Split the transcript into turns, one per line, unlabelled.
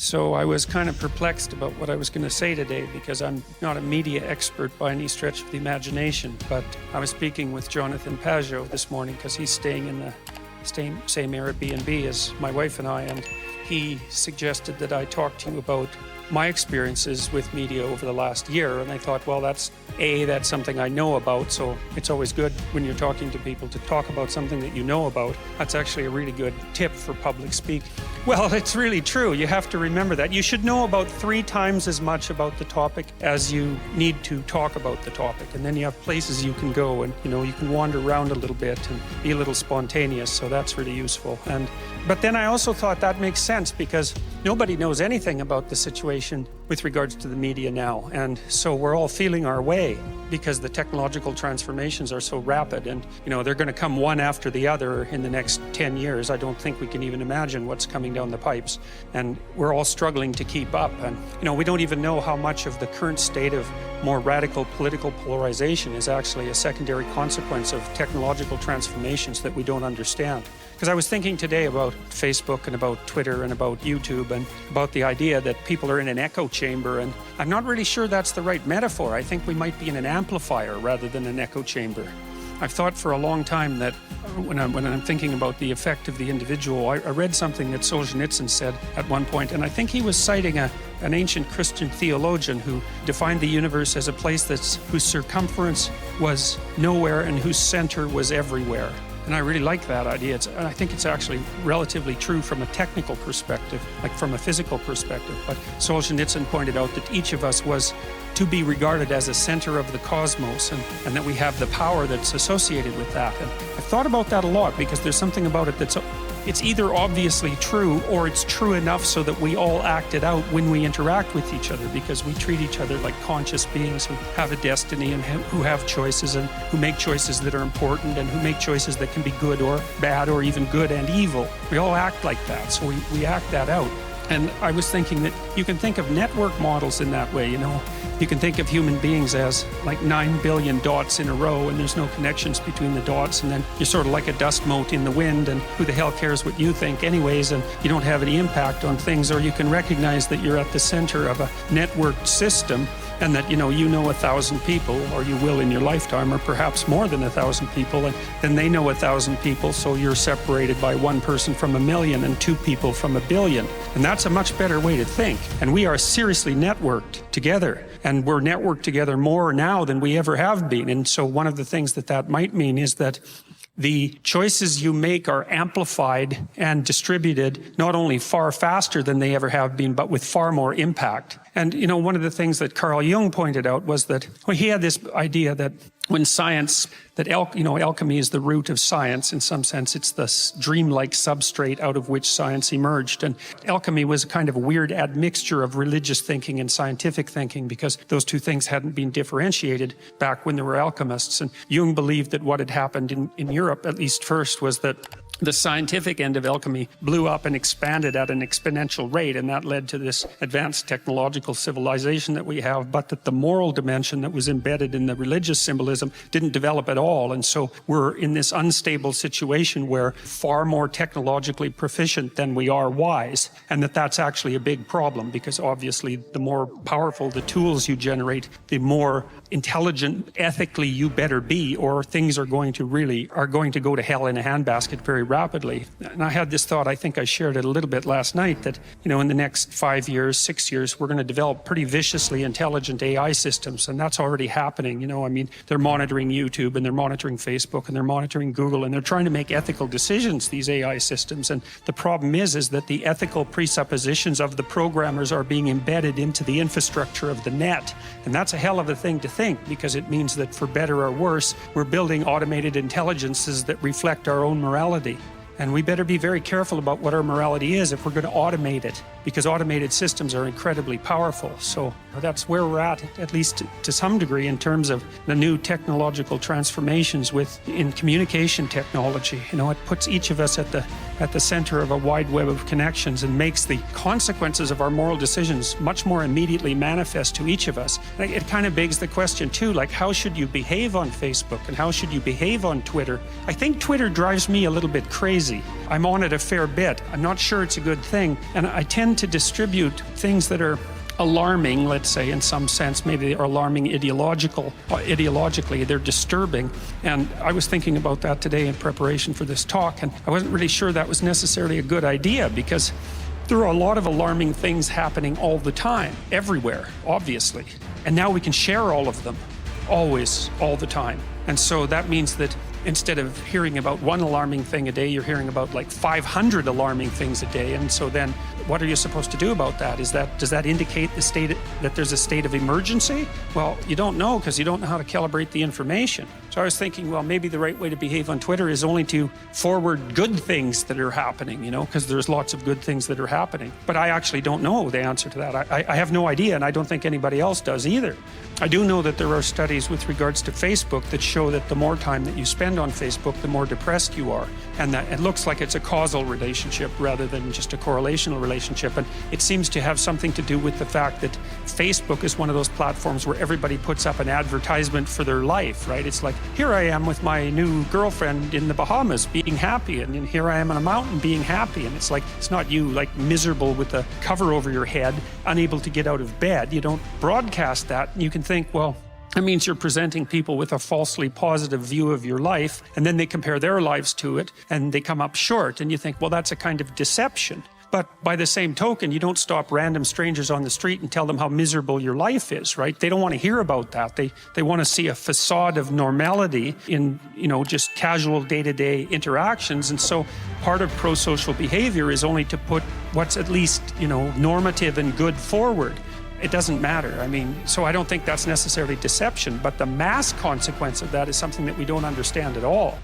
So I was kind of perplexed about what I was going to say today because I'm not a media expert by any stretch of the imagination. But I was speaking with Jonathan Pajot this morning because he's staying in the same Airbnb as my wife and I, and he suggested that I talk to you about my experiences with media over the last year. And I thought, well, that's something I know about, so it's always good when you're talking to people to talk about something that you know about. That's actually a really good tip for public speaking. Well, it's really true. You have to remember that. You should know about 3 times as much about the topic as you need to talk about the topic. And then you have places you can go and, you can wander around a little bit and be a little spontaneous. So that's really useful. But then I also thought that makes sense because nobody knows anything about the situation with regards to the media now. And so we're all feeling our way because the technological transformations are so rapid, and they're going to come one after the other in the next 10 years. I don't think we can even imagine what's coming down the pipes, and we're all struggling to keep up. And we don't even know how much of the current state of more radical political polarization is actually a secondary consequence of technological transformations that we don't understand. Because I was thinking today about Facebook and about Twitter and about YouTube and about the idea that people are in an echo chamber, and I'm not really sure that's the right metaphor. I think we might be in an amplifier rather than an echo chamber. I've thought for a long time that when I'm thinking about the effect of the individual, I read something that Solzhenitsyn said at one point, and I think he was citing an ancient Christian theologian who defined the universe as a place whose circumference was nowhere and whose center was everywhere. And I really like that idea. And I think it's actually relatively true from a technical perspective, like from a physical perspective. But Solzhenitsyn pointed out that each of us was to be regarded as a center of the cosmos, and that we have the power that's associated with that. And I've thought about that a lot because there's something about it it's either obviously true or it's true enough so that we all act it out when we interact with each other, because we treat each other like conscious beings who have a destiny and who have choices and who make choices that are important and who make choices that can be good or bad or even good and evil. We all act like that, so we act that out. And I was thinking that you can think of network models in that way, You can think of human beings as like 9 billion dots in a row, and there's no connections between the dots, and then you're sort of like a dust mote in the wind, and who the hell cares what you think anyways, and you don't have any impact on things. Or you can recognize that you're at the center of a networked system, and that you know 1,000 people, or you will in your lifetime, or perhaps more than 1,000 people, and then they know 1,000 people, so you're separated by 1 person from 1,000,000 and 2 people from 1,000,000,000. And that's a much better way to think. And we are seriously networked together, and we're networked together more now than we ever have been. And so one of the things that might mean is that the choices you make are amplified and distributed not only far faster than they ever have been, but with far more impact. And, one of the things that Carl Jung pointed out was that he had this idea that when science, alchemy is the root of science. In some sense, it's the dreamlike substrate out of which science emerged. And alchemy was a kind of a weird admixture of religious thinking and scientific thinking, because those two things hadn't been differentiated back when there were alchemists. And Jung believed that what had happened in Europe, at least first, was that the scientific end of alchemy blew up and expanded at an exponential rate, and that led to this advanced technological civilization that we have, but that the moral dimension that was embedded in the religious symbolism didn't develop at all. And so we're in this unstable situation where far more technologically proficient than we are wise, and that's actually a big problem, because obviously the more powerful the tools you generate, the more intelligent ethically you better be, or things are going to go to hell in a handbasket very rapidly. And I had this thought, I think I shared it a little bit last night, that in the next 5 years, 6 years, we're going to develop pretty viciously intelligent AI systems, and that's already happening. They're monitoring YouTube, and they're monitoring Facebook, and they're monitoring Google, and they're trying to make ethical decisions, these AI systems. And the problem is that the ethical presuppositions of the programmers are being embedded into the infrastructure of the net. And that's a hell of a thing to think, because it means that for better or worse, we're building automated intelligences that reflect our own morality. And we better be very careful about what our morality is if we're going to automate it, because automated systems are incredibly powerful. So that's where we're at least to some degree, in terms of the new technological transformations in communication technology. It puts each of us at the at the center of a wide web of connections and makes the consequences of our moral decisions much more immediately manifest to each of us. It kind of begs the question too, like, how should you behave on Facebook and how should you behave on Twitter? I think Twitter drives me a little bit crazy. I'm on it a fair bit. I'm not sure it's a good thing. And I tend to distribute things that are alarming, let's say, in some sense. Maybe they are alarming ideologically, they're disturbing. And I was thinking about that today in preparation for this talk, and I wasn't really sure that was necessarily a good idea, because there are a lot of alarming things happening all the time, everywhere, obviously. And now we can share all of them, always, all the time. And so that means that instead of hearing about one alarming thing a day, you're hearing about like 500 alarming things a day. And so then what are you supposed to do about that? Does that indicate that there's a state of emergency? Well, you don't know, because you don't know how to calibrate the information. So I was thinking, well, maybe the right way to behave on Twitter is only to forward good things that are happening, because there's lots of good things that are happening. But I actually don't know the answer to that. I have no idea, and I don't think anybody else does either. I do know that there are studies with regards to Facebook that show that the more time that you spend on Facebook, the more depressed you are. And that it looks like it's a causal relationship rather than just a correlational relationship. And it seems to have something to do with the fact that Facebook is one of those platforms where everybody puts up an advertisement for their life, right? It's like, here I am with my new girlfriend in the Bahamas being happy, and then here I am on a mountain being happy. And it's like, it's not you like miserable with a cover over your head, unable to get out of bed. You don't broadcast that. You can think, well, that means you're presenting people with a falsely positive view of your life, and then they compare their lives to it and they come up short, and you think, well, that's a kind of deception. But by the same token, you don't stop random strangers on the street and tell them how miserable your life is, right? They don't want to hear about that. They want to see a facade of normality in, just casual day-to-day interactions. And so part of pro-social behavior is only to put what's at least, normative and good forward. It doesn't matter. So I don't think that's necessarily deception, but the mass consequence of that is something that we don't understand at all.